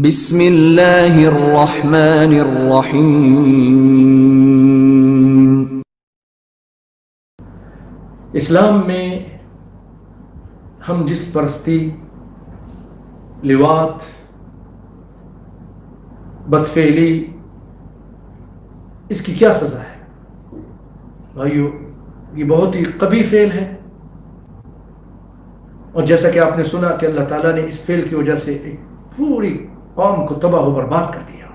بسم اللہ الرحمن الرحیم۔ اسلام میں ہم جس پرستی، لواط، بدفعلی، اس کی کیا سزا ہے؟ بھائیو، یہ بہت ہی قبیح فعل ہے، اور جیسا کہ آپ نے سنا کہ اللہ تعالیٰ نے اس فعل کی وجہ سے ایک پوری قوم کو تباہ و برباد کر دیا۔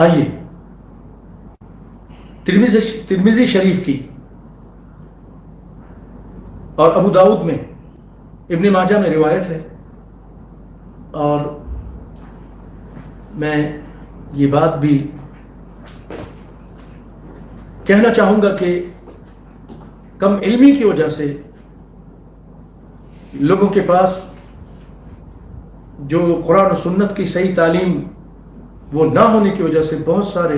آئیے ترمذی شریف کی اور ابو داؤد میں، ابن ماجہ میں روایت ہے، اور میں یہ بات بھی کہنا چاہوں گا کہ کم علمی کی وجہ سے لوگوں کے پاس جو قرآن و سنت کی صحیح تعلیم وہ نہ ہونے کی وجہ سے بہت سارے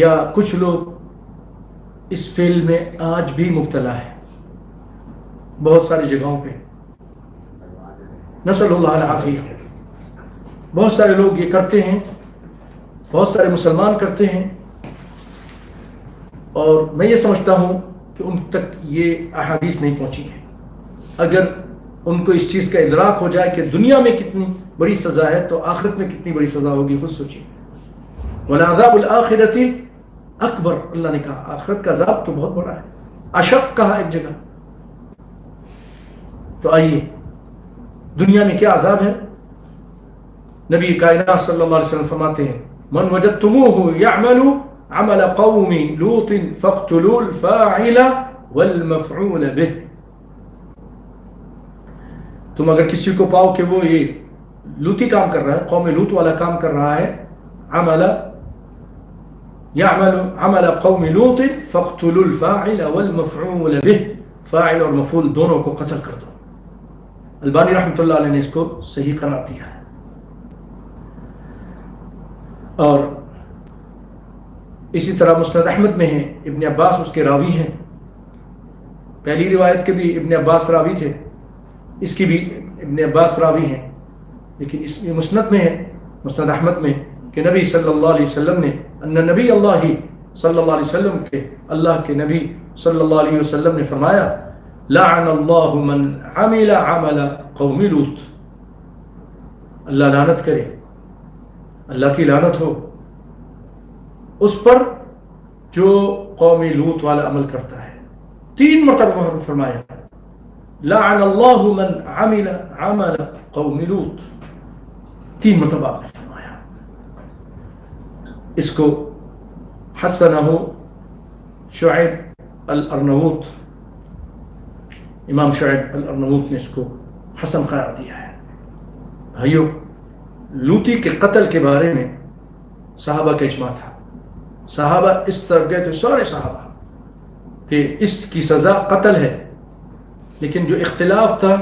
یا کچھ لوگ اس فعل میں آج بھی مبتلا ہے، بہت ساری جگہوں پہ، نسأل اللہ العافیہ۔ بہت سارے لوگ یہ کرتے ہیں، بہت سارے مسلمان کرتے ہیں، اور میں یہ سمجھتا ہوں کہ ان تک یہ احادیث نہیں پہنچی ہے۔ اگر ان کو اس چیز کا ادراک ہو جائے کہ دنیا میں کتنی بڑی سزا ہے تو آخرت میں کتنی بڑی سزا ہوگی، خود سوچیے۔ وَلَعَذَابُ الْآخِرَةِ اکبر، اللہ نے کہا آخرت کا عذاب تو بہت بڑا ہے، اشق کہا ایک جگہ۔ تو آئیے، دنیا میں کیا عذاب ہے؟ نبی کائنات صلی اللہ علیہ وسلم فرماتے ہیں، من وجدتموه يعمل عمل قوم لوط فاقتلوا الفاعل والمفعول به۔ تم اگر کسی کو پاؤ کہ وہ یہ لوطی کام کر رہا ہے، قوم لوط والا کام کر رہا ہے، يعمل عمل قوم لوط فاقتلوا الفاعل والمفعول به، فاعل اور مفعول دونوں کو قتل کر دو۔ البانی رحمۃ اللہ علیہ نے اس کو صحیح قرار دیا ہے۔ اور اسی طرح مسند احمد میں ہے، ابن عباس اس کے راوی ہیں، پہلی روایت کے بھی ابن عباس راوی تھے، اس کی بھی ابن عباس راوی ہیں، لیکن اس میں مسند میں ہے، مسند احمد میں، کہ نبی صلی اللہ علیہ وسلم نے، ان نبی اللہ صلی اللہ علیہ وسلم کے، اللہ کے نبی صلی اللہ علیہ وسلم نے فرمایا، لعن اللہ من عمل عمل قوم لوط، اللہ لعنت کرے، اللہ کی لعنت ہو اس پر جو قوم لوط والا عمل کرتا ہے۔ 3 مرتبہ فرمایا، لعن اللہ من عمل عمل قوم لوط، 3 مرتبہ آپ نے فرمایا۔ اس کو حسنہ شعیب الارنوط، امام شعیب الارنوط نے اس کو حسن قرار دیا ہے۔ بھائیو، لوطی کے قتل کے بارے میں صحابہ کا اجماع تھا، صحابہ اس طرف گئے تھے، سارے صحابہ، کہ اس کی سزا قتل ہے، لیکن جو اختلاف تھا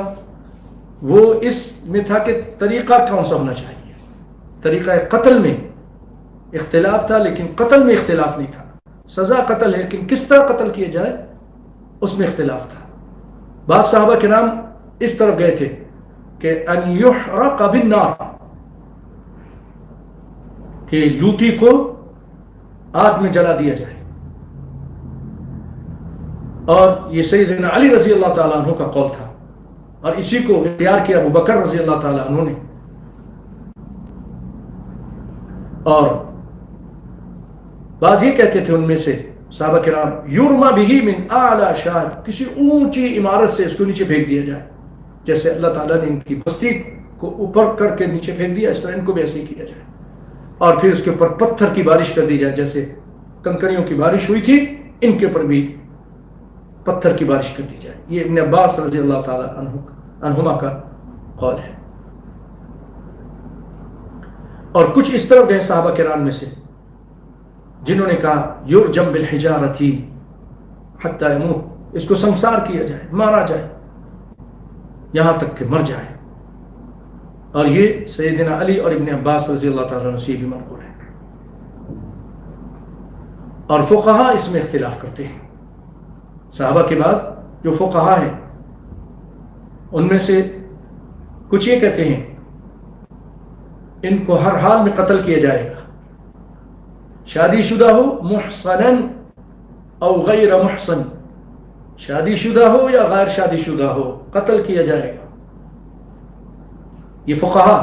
وہ اس میں تھا کہ طریقہ کون سا ہونا چاہیے۔ طریقہ قتل میں اختلاف تھا، لیکن قتل میں اختلاف نہیں تھا۔ سزا قتل ہے، لیکن کس طرح قتل کیا جائے اس میں اختلاف تھا۔ بعض صحابہ کرام اس طرف گئے تھے کہ ان یحرق بالنار، کہ لوطی کو آگ میں جلا دیا جائے، اور یہ سیدنا علی رضی اللہ تعالیٰ عنہ کا قول تھا، اور اسی کو اختیار کیا ابو بکر رضی اللہ تعالیٰ عنہ نے۔ اور بعض یہ کہتے تھے ان میں سے صحابہ کرام، یرما بہ من اعلی شاہد، کسی اونچی عمارت سے اس کو نیچے پھینک دیا جائے، جیسے اللہ تعالیٰ نے ان کی بستی کو اوپر کر کے نیچے پھینک دیا، اس طرح ان کو بھی ایسے ہی کیا جائے، اور پھر اس کے اوپر پتھر کی بارش کر دی جائے، جیسے کنکریوں کی بارش ہوئی تھی، ان کے اوپر بھی پتھر کی بارش کر دی جائے۔ یہ ابن عباس رضی اللہ تعالی عنہما کا قول ہے۔ اور کچھ اس طرح گئے صحابہ کرام میں سے جنہوں نے کہا یرجم بالحجارۃ حتی یموت، اس کو سنسار کیا جائے، مارا جائے یہاں تک کہ مر جائے، اور یہ سیدنا علی اور ابن عباس رضی اللہ تعالیٰ عنہ سے بھی منقول ہے۔ اور فقہا اس میں اختلاف کرتے ہیں، صحابہ کے بعد جو فقہا ہیں ان میں سے کچھ یہ کہتے ہیں ان کو ہر حال میں قتل کیا جائے گا، شادی شدہ ہو محصنن او غیر محصن، شادی شدہ ہو یا غیر شادی شدہ ہو قتل کیا جائے گا. یہ فقہا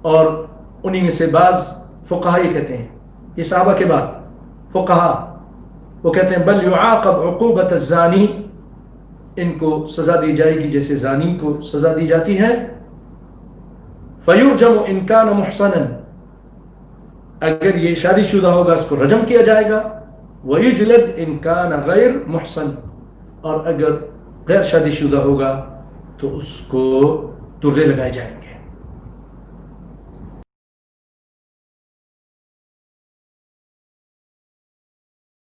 اور انہی میں سے بعض فقہا یہ کہتے ہیں، یہ صحابہ کے بعد فقہا وہ کہتے ہیں بل یعاقب عقوبۃ الزانی، ان کو سزا دی جائے گی جیسے زانی کو سزا دی جاتی ہے. فیرجم ان کان محصنا، اگر یہ شادی شدہ ہوگا اس کو رجم کیا جائے گا. ویجلد ان کان غیر محصن، اور اگر غیر شادی شدہ ہوگا تو اس کو درے لگائے جائیں گے.